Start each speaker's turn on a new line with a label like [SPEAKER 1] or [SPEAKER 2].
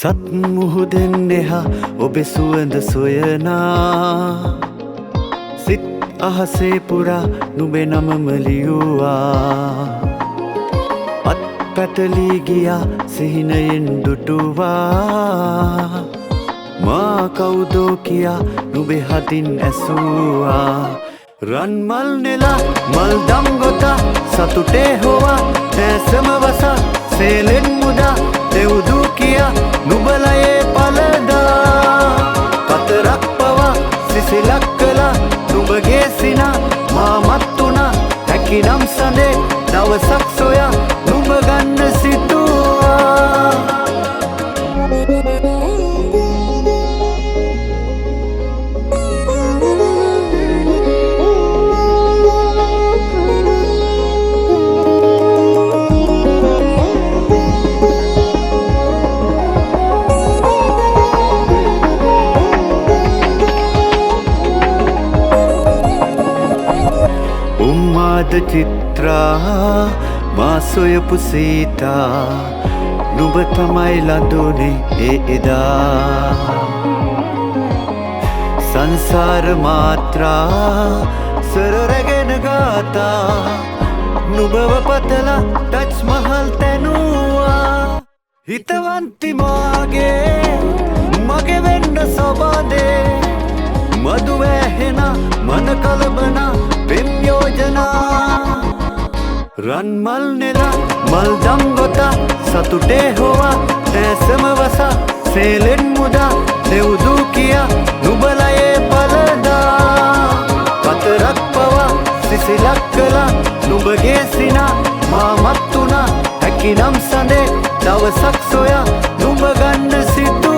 [SPEAKER 1] සත් මුහුදෙන් එහා ඔබේ සුවඳ සොයනා සිත් අහසේ පුරා නුඹේ නමම ලියුවා අත් පැටලී ගියා සිහිනයෙන් දුටුවා මා කවුදෝ කියා නුඹේ හදින් ඇසුවා රන් මල් නෙලා මල් දම් ගොතා සතුටේ හොවා නැසම වසා සේලෙන් මුදා දෙව්දු කියා නුඹලයේ පලදා කතරක් පවා සිසිලක් කළා නුඹගේ සිනා මාමත් වුණා හැකිනම් සඳේ දවසක් සොයා නුඹ ගන්න සිතුවා උම්මාද චිත්‍රා මා සොයපු සීතා නුඹ තමයි ලඳුනේ ඒ එදා සංසාර මාත්‍රා සරරගෙන ගාතා නුඹව පතලා ටච් මහල් තැනුවා හිතවන්ති මාගේ මගේ වෙන්න සබාදේ මදු වැහෙන මන කලබන පෙම් යෝජනා රන් මල් නෙලා මල් දම් ගොතා සතුටේ හොවා නැසම වසා සේලෙන් මුදා දෙව්දු කියා නුඹලයේ පලදා කතරක් පවා සිසිලක් කළා නුඹගේ සිනා මාමත් වුණා හැකිනම් සඳේ දවසක් සොයා නුඹ ගන්න සිතු